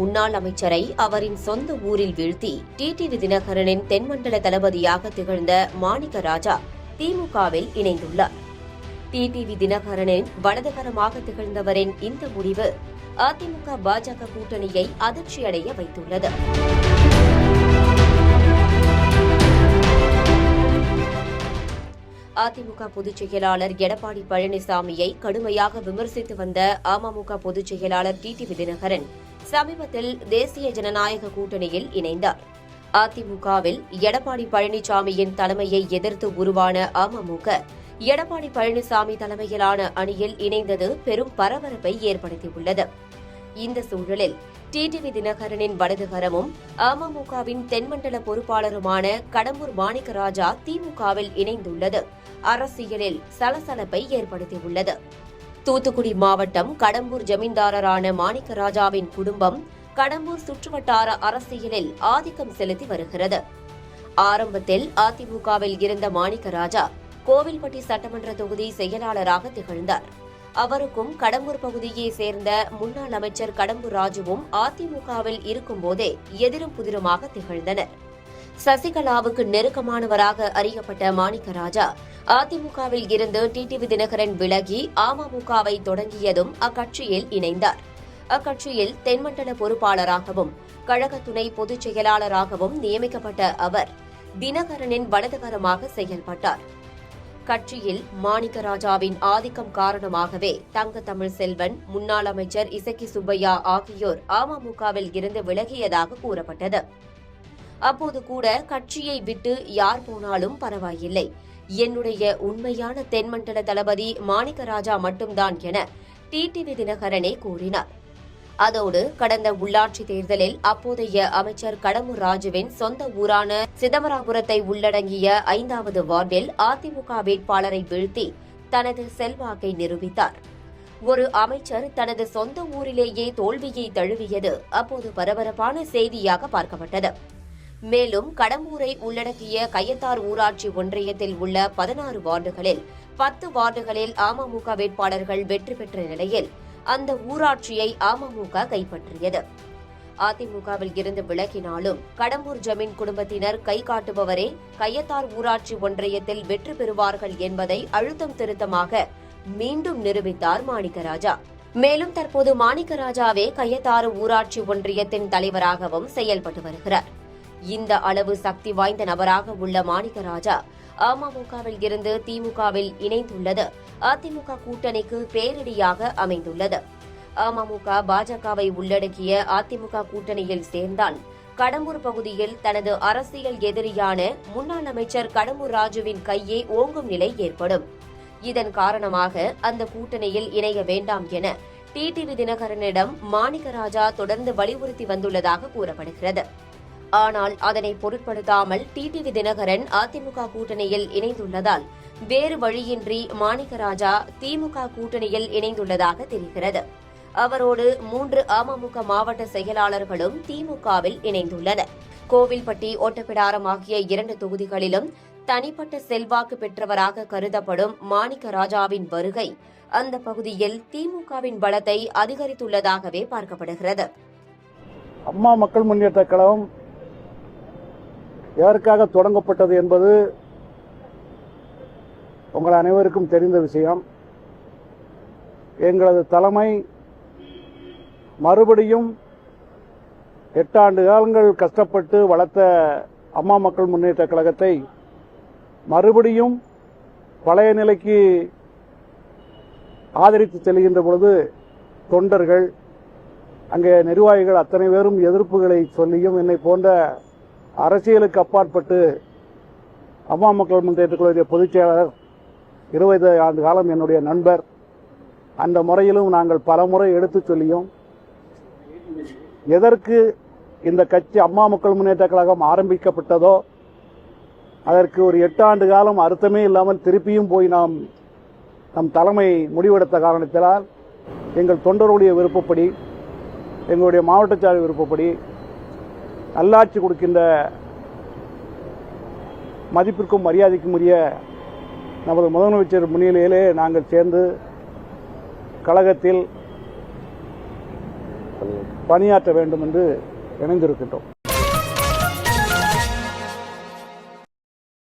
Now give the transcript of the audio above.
முன்னாள் அமைச்சரை அவரின் சொந்த ஊரில் வீழ்த்தி டிடிவி தினகரனின் தென்மண்டல தளபதியாக திகழ்ந்த மாணிக்க ராஜா திமுகவில் இணைந்துள்ளார். டிடிவி தினகரனின் வலதுகரமாக திகழ்ந்தவரின் இந்த முடிவு அதிமுக பாஜக கூட்டணியை அதிர்ச்சியடைய வைத்துள்ளது. அதிமுக பொதுச் செயலாளர் எடப்பாடி பழனிசாமியை கடுமையாக விமர்சித்து வந்த அமமுக பொதுச் செயலாளர் டிடிவி தினகரன் சமீபத்தில் தேசிய ஜனநாயக கூட்டணியில் இணைந்தார். அதிமுகவில் எடப்பாடி பழனிசாமியின் தலைமையை எதிர்த்து உருவான அமமுக எடப்பாடி பழனிசாமி தலைமையிலான அணியில் இணைந்தது பெரும் பரபரப்பை ஏற்படுத்தியுள்ளது. இந்த சூழலில் டிடிவி தினகரனின் வலதுகரமும் அமமுகவின் தென்மண்டல பொறுப்பாளருமான கடம்பூர் மாணிக்க ராஜா திமுகவில் இணைந்துள்ளது அரசியலில் சலசலப்பை ஏற்படுத்தியுள்ளது. தூத்துக்குடி மாவட்டம் கடம்பூர் ஜமீன்தாரரான மாணிக்க ராஜாவின் குடும்பம் கடம்பூர் சுற்றுவட்டார அரசியலில் ஆதிக்கம் செலுத்தி வருகிறது. ஆரம்பத்தில் அதிமுகவில் இருந்த மாணிக்க ராஜா கோவில்பட்டி சட்டமன்ற தொகுதி செயலாளராக திகழ்ந்தார். அவருக்கும் கடம்பூர் பகுதியை சேர்ந்த முன்னாள் அமைச்சர் கடம்பூர் ராஜுவும் அதிமுகவில் இருக்கும்போதே எதிரும் புதிருமாக திகழ்ந்தனர். சசிகலாவுக்கு நெருக்கமானவராக அறியப்பட்ட மாணிக்க ராஜா அதிமுகவில் இருந்து டிடிவி தினகரன் விலகி அமமுகவை தொடங்கியதும் அக்கட்சியில் இணைந்தார். அக்கட்சியில் தென்மண்டல பொறுப்பாளராகவும் கழக துணை பொதுச் செயலாளராகவும் நியமிக்கப்பட்ட அவர் தினகரனின் வலதுகரமாக செயல்பட்டார். கட்சியில் மாணிக்க ராஜாவின் ஆதிக்கம் காரணமாகவே தங்க தமிழ் செல்வன், முன்னாள் அமைச்சர் இசக்கி சுப்பையா ஆகியோர் அமமுகவில் இருந்து விலகியதாக கூறப்பட்டது. அப்போது கூட கட்சியை விட்டு யார் போனாலும் பரவாயில்லை, என்னுடைய உண்மையான தென்மண்டல தளபதி மாணிக்க ராஜா மட்டும்தான் என டிடிவி தினகரனே கூறினார். அதோடு கடந்த உள்ளாட்சி தேர்தலில் அப்போதைய அமைச்சர் கடம்பூர் ராஜுவின் சொந்த ஊரான சிதம்பராபுரத்தை உள்ளடங்கிய 5வது வார்டில் அதிமுக வேட்பாளரை வீழ்த்தி தனது செல்வாக்கை நிரூபித்தார். ஒரு அமைச்சர் தனது சொந்த ஊரிலேயே தோல்வியை தழுவியது அப்போது பரபரப்பான செய்தியாக பார்க்கப்பட்டது. மேலும் கடம்பூரை உள்ளடக்கிய கயத்தார் ஊராட்சி ஒன்றியத்தில் உள்ள 16 வார்டுகளில் 10 வார்டுகளில் அமமுக வேட்பாளர்கள் வெற்றி பெற்ற நிலையில் அந்த ஊராட்சியை அமமுக கைப்பற்றியது. அதிமுகவில் இருந்து விலகினாலும் கடம்பூர் ஜமீன் குடும்பத்தினர் கை காட்டுபவரே கயத்தார் ஊராட்சி ஒன்றியத்தில் வெற்றி பெறுவார்கள் என்பதை அழுத்தம் திருத்தமாக மீண்டும் நிரூபித்தார் மாணிக்க ராஜா. மேலும் தற்போது மாணிக்க ராஜாவே கயத்தாறு ஊராட்சி ஒன்றியத்தின் தலைவராகவும் செயல்பட்டு வருகிறார். இந்த அளவு சக்தி வாய்ந்த நபராக உள்ள மாணிக்க ராஜா அமமுகவில் இருந்து திமுகவில் இணைந்துள்ளது அதிமுக கூட்டணிக்கு பேரிடியாக அமைந்துள்ளது. அமமுக பாஜகவை உள்ளடக்கிய அதிமுக கூட்டணியில் சேர்ந்தால் கடம்பூர் பகுதியில் தனது அரசியல் எதிரியான முன்னாள் அமைச்சர் கடம்பூர் ராஜுவின் கையே ஓங்கும் நிலை ஏற்படும். இதன் காரணமாக அந்த கூட்டணியில் இணைய வேண்டாம் என டிடிவி தினகரனிடம் மாணிக்க ராஜா தொடர்ந்து வலியுறுத்தி வந்துள்ளதாக கூறப்படுகிறது. ஆனால் அதனை பொருட்படுத்தாமல் டிடிவி தினகரன் அதிமுக கூட்டணியில் இணைந்துள்ளதால் வேறு வழியின்றி மாணிக்க ராஜா திமுக கூட்டணியில் இணைந்துள்ளதாக தெரிகிறது. அவரோடு 3 அமமுக மாவட்ட செயலாளர்களும் திமுகவில் இணைந்துள்ளனர். கோவில்பட்டி, ஒட்டப்பிடாரம் ஆகிய 2 தொகுதிகளிலும் தனிப்பட்ட செல்வாக்கு பெற்றவராக கருதப்படும் மாணிக்க ராஜாவின் வருகை அந்த பகுதியில் திமுகவின் பலத்தை அதிகரித்துள்ளதாகவே பார்க்கப்படுகிறது. அம்மா மக்கள் முன்னேற்ற கழகம் எதற்காக தொடங்கப்பட்டது என்பது உங்கள் அனைவருக்கும் தெரிந்த விஷயம். எங்களது தலைமை மறுபடியும் 8 ஆண்டு காலங்கள் கஷ்டப்பட்டு வளர்த்த அம்மா மக்கள் முன்னேற்ற கழகத்தை மறுபடியும் பழைய நிலைக்கு ஆதரித்து செல்கின்ற பொழுது தொண்டர்கள், அங்கே நிர்வாகிகள் அத்தனை பேரும் எதிர்ப்புகளை சொல்லியும் என்னை போன்ற அரசியலுக்கு அப்பாற்பட்டு அம்மா மக்கள் முன்னேற்ற கழக பொதுச் செயலாளர் 20 ஆண்டு காலம் என்னுடைய நண்பர், அந்த முறையிலும் நாங்கள் பல முறை எடுத்து சொல்லியும் எதற்கு இந்த கட்சி அம்மா மக்கள் முன்னேற்ற கழகம் ஆரம்பிக்கப்பட்டதோ அதற்கு ஒரு 8 ஆண்டு காலம் அர்த்தமே இல்லாமல் திருப்பியும் போய் நம் தலைமை முடிவெடுத்த காரணத்தினால் எங்கள் தொண்டருடைய விருப்பப்படி, எங்களுடைய மாவட்ட சார்பு விருப்பப்படி நல்லாட்சி கொடுக்கின்ற மதிப்பிற்கும் மரியாதைக்கும் உரிய நமது முதலமைச்சர் முன்னிலையிலே நாங்கள் சேர்ந்து கழகத்தில் பணியாற்ற வேண்டும் என்று இணைந்திருக்கின்றோம்.